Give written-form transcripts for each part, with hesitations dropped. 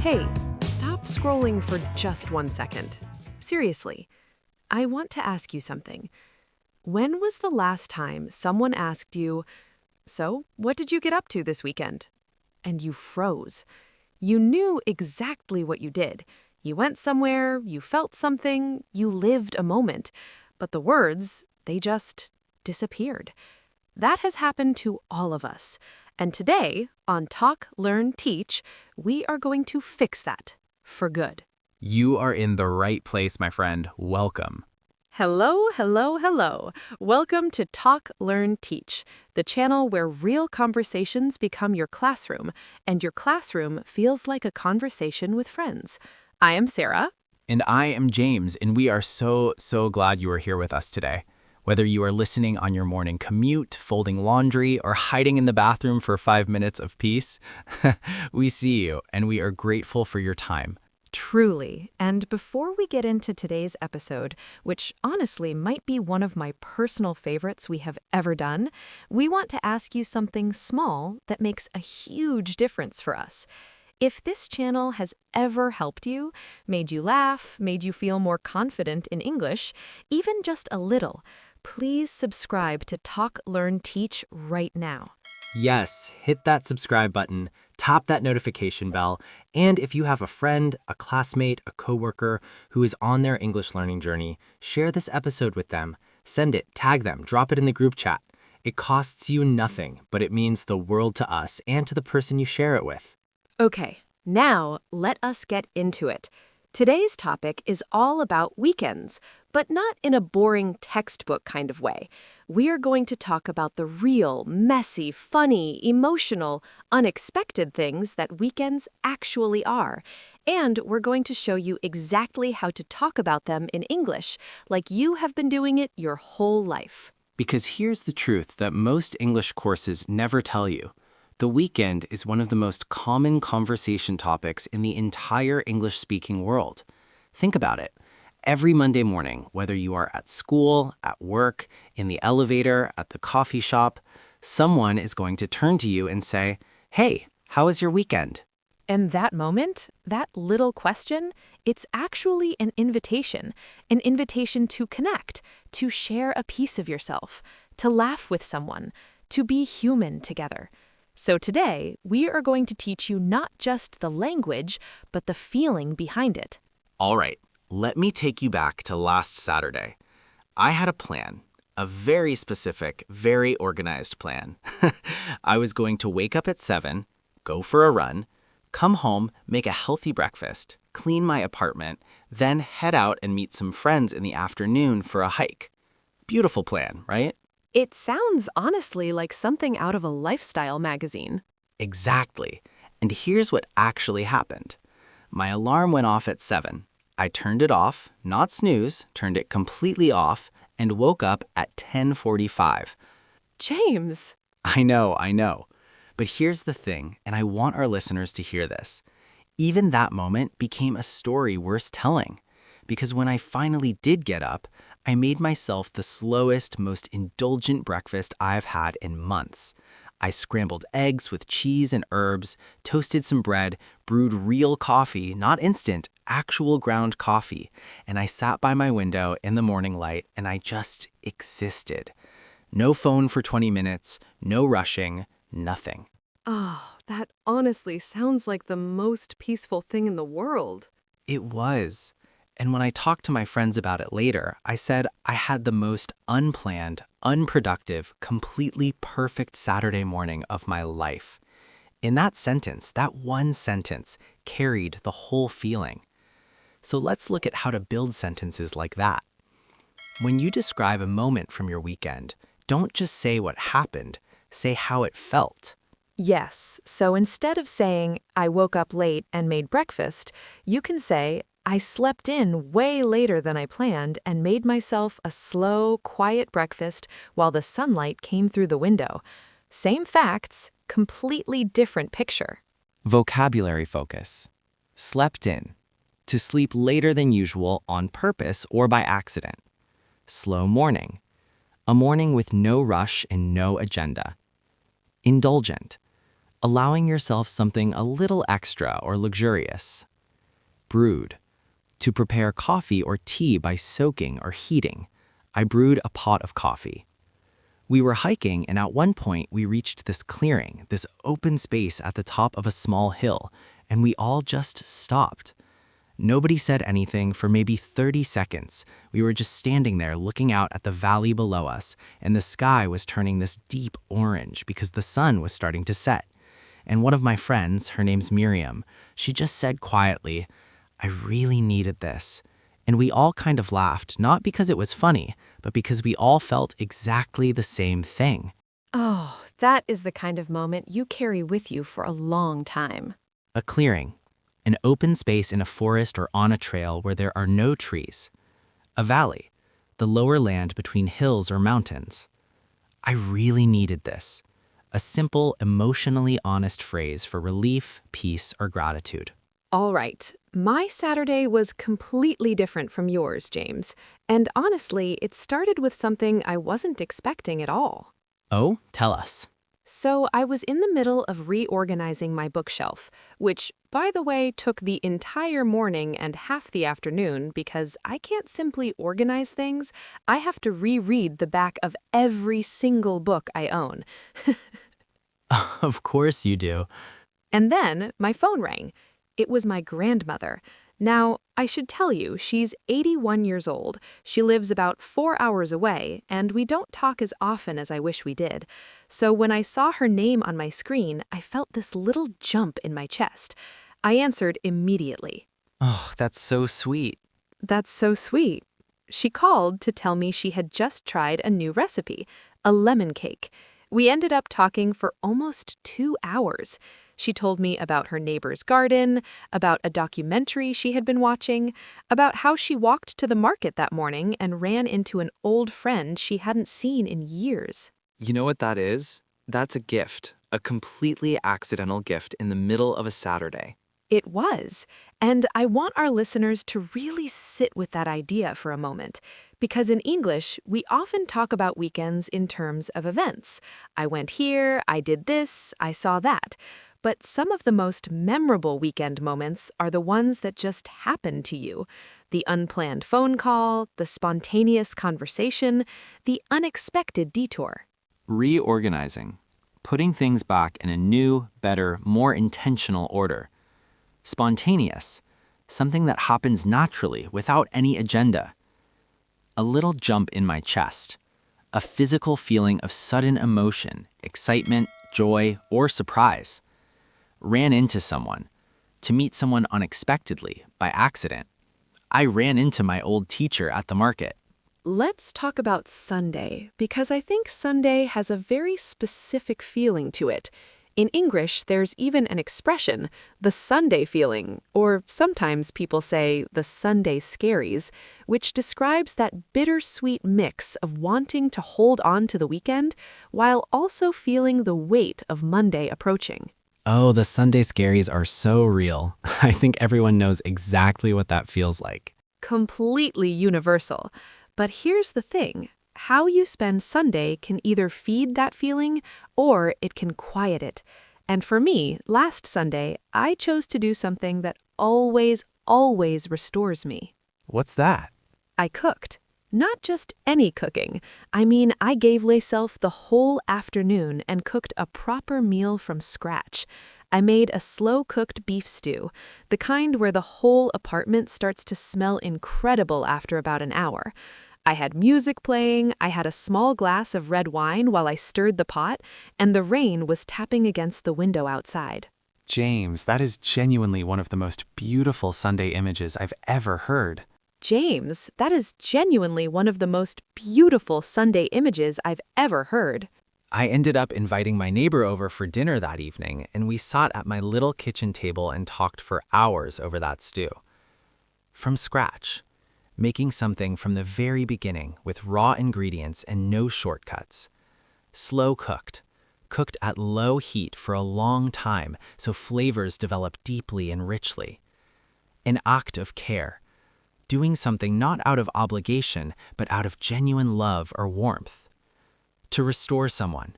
Hey, stop scrolling for just 1 second. Seriously, I want to ask you something. When was the last time someone asked you, "So, what did you get up to this weekend?" And you froze. You knew exactly what you did. You went somewhere, you felt something, you lived a moment. But the words, they just disappeared. That has happened to all of us. And today, on Talk, Learn, Teach, we are going to fix that for good. You are in the right place, my friend. Welcome. Hello, hello, hello. Welcome to Talk, Learn, Teach, the channel where real conversations become your classroom, and your classroom feels like a conversation with friends. I am Sarah. And I am James, and we are so glad you are here with us today. Whether you are listening on your morning commute, folding laundry, or hiding in the bathroom for 5 minutes of peace, we see you, and we are grateful for your time. Truly. And before we get into today's episode, which honestly might be one of my personal favorites we have ever done, we want to ask you something small that makes a huge difference for us. If this channel has ever helped you, made you laugh, made you feel more confident in English, even just a little, please subscribe to Talk, Learn, Teach right now. Yes, hit that subscribe button, tap that notification bell, and if you have a friend, a classmate, a coworker who is on their English learning journey, share this episode with them. Send it, tag them, drop it in the group chat. It costs you nothing, but it means the world to us and to the person you share it with. Okay, now let us get into it. Today's topic is all about weekends, but not in a boring textbook kind of way. We are going to talk about the real, messy, funny, emotional, unexpected things that weekends actually are. And we're going to show you exactly how to talk about them in English, like you have been doing it your whole life. Because here's the truth that most English courses never tell you. The weekend is one of the most common conversation topics in the entire English-speaking world. Think about it. Every Monday morning, whether you are at school, at work, in the elevator, at the coffee shop, someone is going to turn to you and say, "Hey, how was your weekend?" And that moment, that little question, it's actually an invitation to connect, to share a piece of yourself, to laugh with someone, to be human together. So today, we are going to teach you not just the language, but the feeling behind it. All right, let me take you back to last Saturday. I had a plan, a very specific, very organized plan. I was going to wake up at 7, go for a run, come home, make a healthy breakfast, clean my apartment, then head out and meet some friends in the afternoon for a hike. Beautiful plan, right? It sounds honestly like something out of a lifestyle magazine. Exactly. And here's what actually happened. My alarm went off at 7. I turned it off, not snooze, turned it completely off, and woke up at 10:45. James! I know. But here's the thing, and I want our listeners to hear this. Even that moment became a story worth telling. Because when I finally did get up, I made myself the slowest, most indulgent breakfast I've had in months. I scrambled eggs with cheese and herbs, toasted some bread, brewed real coffee, not instant, actual ground coffee, and I sat by my window in the morning light and I just existed. No phone for 20 minutes, no rushing, nothing. Oh, that honestly sounds like the most peaceful thing in the world. It was. And when I talked to my friends about it later, I said I had the most unplanned, unproductive, completely perfect Saturday morning of my life. In that sentence, that one sentence, carried the whole feeling. So let's look at how to build sentences like that. When you describe a moment from your weekend, don't just say what happened, say how it felt. Yes, so instead of saying, "I woke up late and made breakfast," you can say, "I slept in way later than I planned and made myself a slow, quiet breakfast while the sunlight came through the window." Same facts, completely different picture. Vocabulary focus. Slept in. To sleep later than usual on purpose or by accident. Slow morning. A morning with no rush and no agenda. Indulgent. allowing yourself something a little extra or luxurious. Brewed, to prepare coffee or tea by soaking or heating. I brewed a pot of coffee. We were hiking, and at one point we reached this clearing, this open space at the top of a small hill, and we all just stopped. Nobody said anything for maybe 30 seconds. We were just standing there looking out at the valley below us, and the sky was turning this deep orange because the sun was starting to set. And one of my friends, her name's Miriam, she just said quietly, "I really needed this." And we all kind of laughed, not because it was funny, but because we all felt exactly the same thing. Oh, that is the kind of moment you carry with you for a long time. A clearing, an open space in a forest or on a trail where there are no trees. A valley, the lower land between hills or mountains. I really needed this. A simple, emotionally honest phrase for relief, peace, or gratitude. All right, my Saturday was completely different from yours, James. And honestly, it started with something I wasn't expecting at all. Oh, tell us. So I was in the middle of reorganizing my bookshelf, which, by the way, took the entire morning and half the afternoon because I can't simply organize things. I have to reread the back of every single book I own. Of course you do. And then my phone rang. It was my grandmother. Now, I should tell you, she's 81 years old. She lives about 4 hours away, and we don't talk as often as I wish we did. So when I saw her name on my screen, I felt this little jump in my chest. I answered immediately. Oh, that's so sweet. That's so sweet. She called to tell me she had just tried a new recipe, a lemon cake. We ended up talking for almost 2 hours. She told me about her neighbor's garden, about a documentary she had been watching, about how she walked to the market that morning and ran into an old friend she hadn't seen in years. You know what that is? That's a gift, a completely accidental gift in the middle of a Saturday. It was. And I want our listeners to really sit with that idea for a moment. Because in English, we often talk about weekends in terms of events. I went here, I did this, I saw that. But some of the most memorable weekend moments are the ones that just happen to you. The unplanned phone call, the spontaneous conversation, the unexpected detour. Reorganizing. Putting things back in a new, better, more intentional order. Spontaneous. Something that happens naturally without any agenda. A little jump in my chest. A physical feeling of sudden emotion, excitement, joy, or surprise. Ran into someone. To meet someone unexpectedly, by accident. I ran into my old teacher at the market. Let's talk about Sunday, because I think Sunday has a very specific feeling to it. In English, there's even an expression, the Sunday feeling, or sometimes people say the Sunday scaries, which describes that bittersweet mix of wanting to hold on to the weekend while also feeling the weight of Monday approaching. Oh, the Sunday scaries are so real. I think everyone knows exactly what that feels like. Completely universal. But here's the thing. How you spend Sunday can either feed that feeling or it can quiet it. And for me, last Sunday, I chose to do something that always restores me. What's that? I cooked. Not just any cooking. I mean, I gave myself the whole afternoon and cooked a proper meal from scratch. I made a slow-cooked beef stew, the kind where the whole apartment starts to smell incredible after about an hour. I had music playing, I had a small glass of red wine while I stirred the pot, and the rain was tapping against the window outside. James, that is genuinely one of the most beautiful Sunday images I've ever heard. James, that is genuinely one of the most beautiful Sunday images I've ever heard. I ended up inviting my neighbor over for dinner that evening, and we sat at my little kitchen table and talked for hours over that stew. From scratch. Making something from the very beginning with raw ingredients and no shortcuts. Slow cooked. Cooked at low heat for a long time so flavors develop deeply and richly. An act of care. Doing something not out of obligation, but out of genuine love or warmth. To restore someone.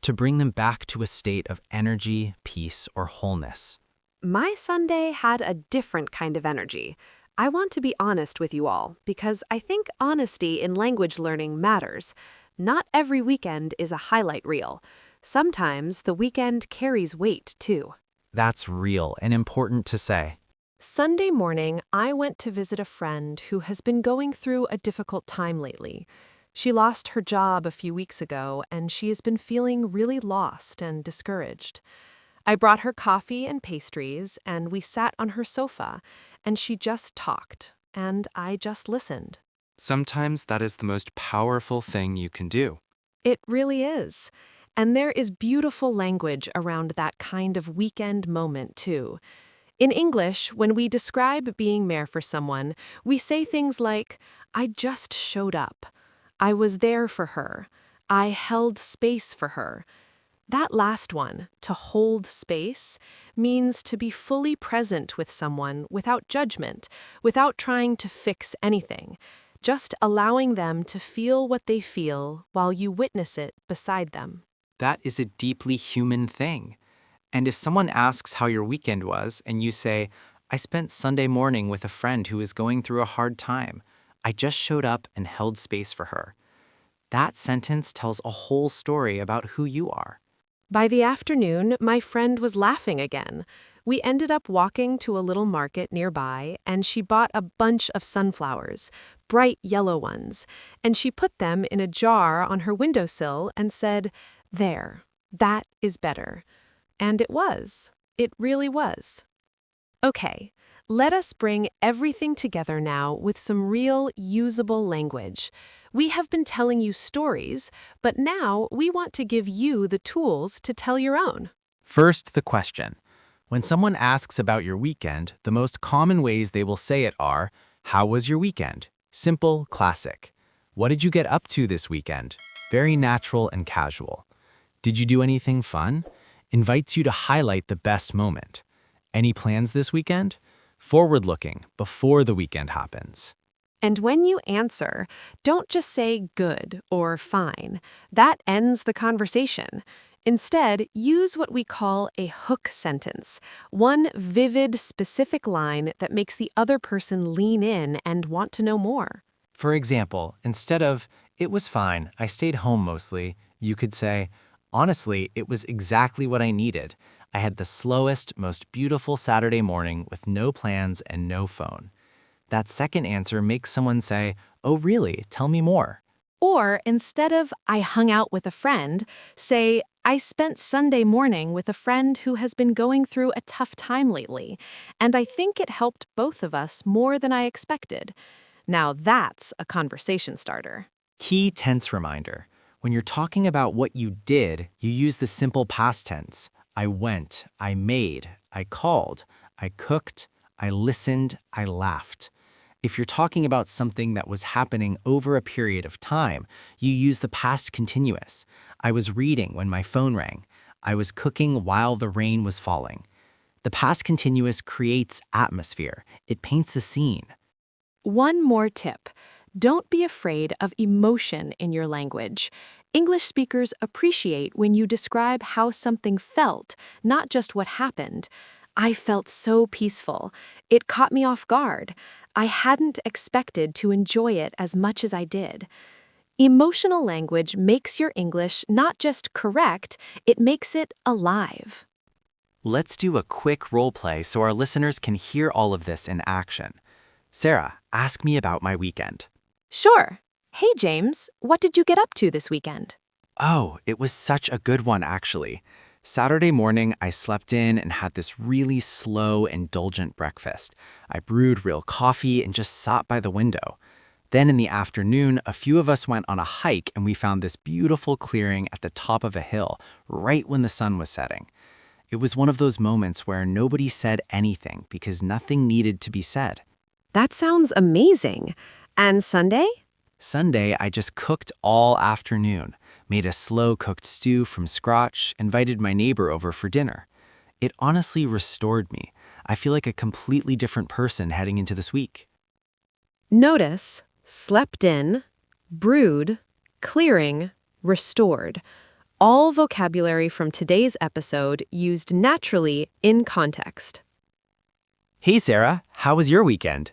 to bring them back to a state of energy, peace, or wholeness. My Sunday had a different kind of energy. I want to be honest with you all because I think honesty in language learning matters. Not every weekend is a highlight reel. Sometimes the weekend carries weight, too. That's real and important to say. Sunday morning, I went to visit a friend who has been going through a difficult time lately. She lost her job a few weeks ago, and she has been feeling really lost and discouraged. I brought her coffee and pastries, and we sat on her sofa, and she just talked, and I just listened. Sometimes that is the most powerful thing you can do. It really is. And there is beautiful language around that kind of weekend moment, too. In English, when we describe being there for someone, we say things like, I just showed up. I was there for her. I held space for her. That last one, to hold space, means to be fully present with someone without judgment, without trying to fix anything, just allowing them to feel what they feel while you witness it beside them. That is a deeply human thing. And if someone asks how your weekend was, and you say, I spent Sunday morning with a friend who was going through a hard time. I just showed up and held space for her. That sentence tells a whole story about who you are. By the afternoon, my friend was laughing again. We ended up walking to a little market nearby, and she bought a bunch of sunflowers, bright yellow ones, and she put them in a jar on her windowsill and said, There, that is better. And it was. It really was. Okay, let us bring everything together now with some real, usable language. We have been telling you stories, but now we want to give you the tools to tell your own. First, the question. When someone asks about your weekend, the most common ways they will say it are, how was your weekend? Simple, classic. What did you get up to this weekend? Very natural and casual. Did you do anything fun? Invites you to highlight the best moment. Any plans this weekend? Forward-looking, before the weekend happens. And when you answer, don't just say good or fine. That ends the conversation. Instead, use what we call a hook sentence, one vivid, specific line that makes the other person lean in and want to know more. For example, instead of, it was fine, I stayed home mostly, you could say, honestly, it was exactly what I needed. I had the slowest, most beautiful Saturday morning with no plans and no phone. That second answer makes someone say, oh really, tell me more. Or instead of I hung out with a friend, say I spent Sunday morning with a friend who has been going through a tough time lately, and I think it helped both of us more than I expected. Now that's a conversation starter. Key tense reminder. When you're talking about what you did, you use the simple past tense. I went, I made, I called, I cooked, I listened, I laughed. If you're talking about something that was happening over a period of time, you use the past continuous. I was reading when my phone rang. I was cooking while the rain was falling. The past continuous creates atmosphere. It paints a scene. One more tip. Don't be afraid of emotion in your language. English speakers appreciate when you describe how something felt, not just what happened. I felt so peaceful. It caught me off guard. I hadn't expected to enjoy it as much as I did. Emotional language makes your English not just correct, it makes it alive. Let's do a quick role play so our listeners can hear all of this in action. Sarah, ask me about my weekend. Sure. Hey, James, what did you get up to this weekend? Oh, it was such a good one, actually. Saturday morning, I slept in and had this really slow, indulgent breakfast. I brewed real coffee and just sat by the window. Then in the afternoon, a few of us went on a hike and we found this beautiful clearing at the top of a hill, right when the sun was setting. It was one of those moments where nobody said anything because nothing needed to be said. That sounds amazing. And Sunday? Sunday, I just cooked all afternoon, made a slow-cooked stew from scratch, invited my neighbor over for dinner. It honestly restored me. I feel like a completely different person heading into this week. Notice, slept in, brewed, clearing, restored. all vocabulary from today's episode used naturally in context. Hey Sarah, how was your weekend?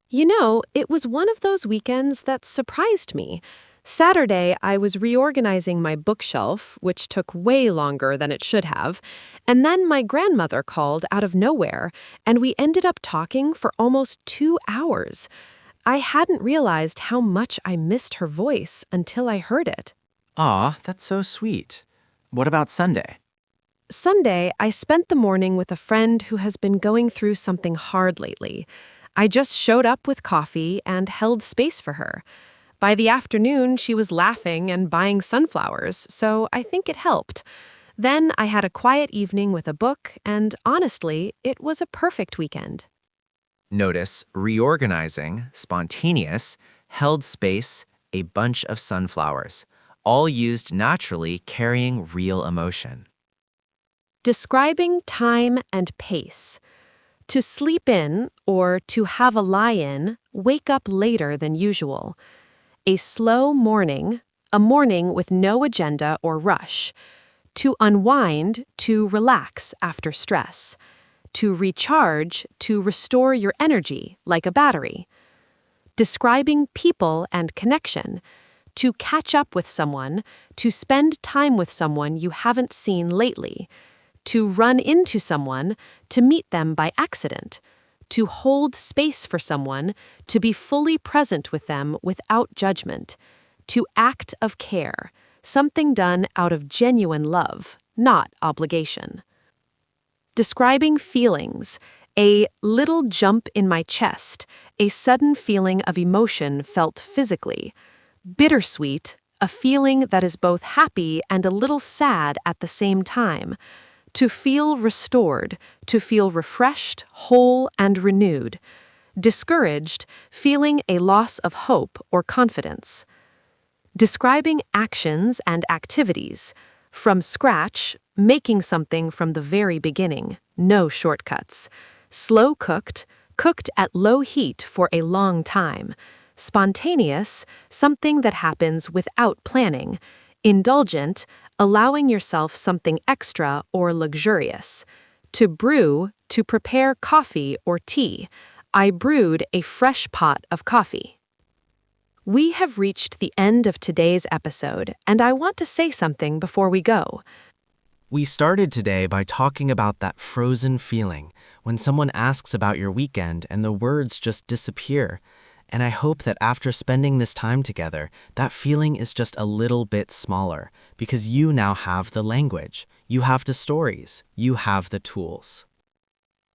You know, it was one of those weekends that surprised me. Saturday, I was reorganizing my bookshelf, which took way longer than it should have, and then my grandmother called out of nowhere, and we ended up talking for almost 2 hours. I hadn't realized how much I missed her voice until I heard it. Aw, that's so sweet. What about Sunday? Sunday, I spent the morning with a friend who has been going through something hard lately. I just showed up with coffee and held space for her. By the afternoon, she was laughing and buying sunflowers, so I think it helped. Then I had a quiet evening with a book, and honestly, it was a perfect weekend. Notice reorganizing, spontaneous, held space, a bunch of sunflowers, all used naturally carrying real emotion. Describing time and pace. To sleep in, or to have a lie-in, wake up later than usual. A slow morning, a morning with no agenda or rush. To unwind, to relax after stress. To recharge, to restore your energy, like a battery. Describing people and connection. To catch up with someone, to spend time with someone you haven't seen lately. To run into someone, to meet them by accident. To hold space for someone, to be fully present with them without judgment. To act of care, something done out of genuine love, not obligation. Describing feelings, a little jump in my chest, a sudden feeling of emotion felt physically. Bittersweet, a feeling that is both happy and a little sad at the same time. To feel restored, to feel refreshed, whole, and renewed. Discouraged, feeling a loss of hope or confidence. Describing actions and activities. From scratch, making something from the very beginning, no shortcuts. Slow cooked, cooked at low heat for a long time. Spontaneous, something that happens without planning. Indulgent, allowing yourself something extra or luxurious. To brew, to prepare coffee or tea. I brewed a fresh pot of coffee. We have reached the end of today's episode, and I want to say something before we go. We started today by talking about that frozen feeling when someone asks about your weekend and the words just disappear. And I hope that after spending this time together, that feeling is just a little bit smaller because you now have the language, you have the stories, you have the tools.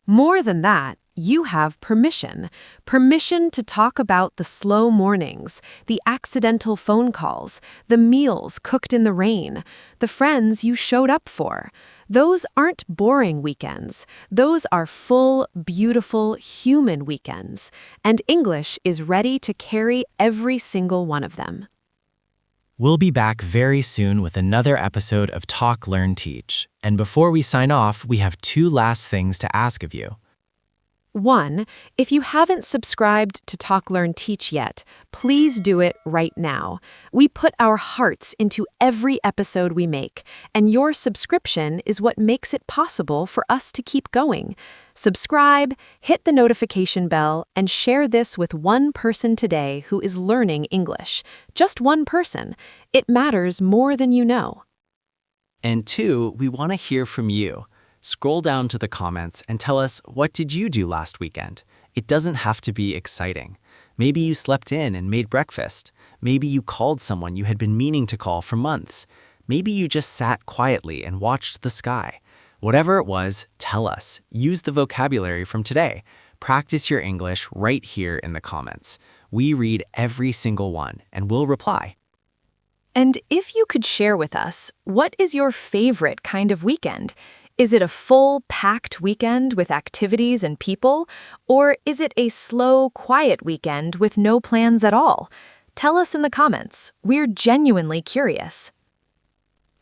More than that, you have permission. Permission to talk about the slow mornings, the accidental phone calls, the meals cooked in the rain, the friends you showed up for. Those aren't boring weekends. Those are full, beautiful, human weekends. And English is ready to carry every single one of them. We'll be back very soon with another episode of Talk, Learn, Teach. And before we sign off, we have 2 last things to ask of you. 1. If you haven't subscribed to Talk, Learn, Teach yet, please do it right now. We put our hearts into every episode we make, and your subscription is what makes it possible for us to keep going. Subscribe, hit the notification bell, and share this with one person today who is learning English. Just one person. It matters more than you know. And 2, we want to hear from you. Scroll down to the comments and tell us, what did you do last weekend? It doesn't have to be exciting. Maybe you slept in and made breakfast. Maybe you called someone you had been meaning to call for months. Maybe you just sat quietly and watched the sky. Whatever it was, tell us. Use the vocabulary from today. Practice your English right here in the comments. We read every single one and we'll reply. And if you could share with us, what is your favorite kind of weekend? Is it a full, packed weekend with activities and people? Or is it a slow, quiet weekend with no plans at all? Tell us in the comments. We're genuinely curious.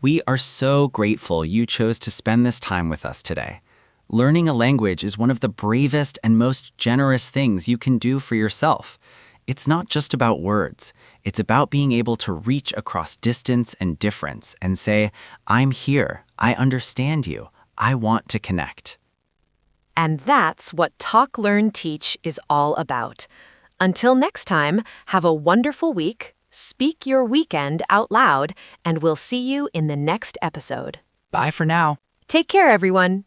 We are so grateful you chose to spend this time with us today. Learning a language is one of the bravest and most generous things you can do for yourself. It's not just about words. It's about being able to reach across distance and difference and say, I'm here. I understand you. I want to connect. And that's what Talk, Learn, Teach is all about. Until next time, have a wonderful week, speak your weekend out loud, and we'll see you in the next episode. Bye for now. Take care, everyone.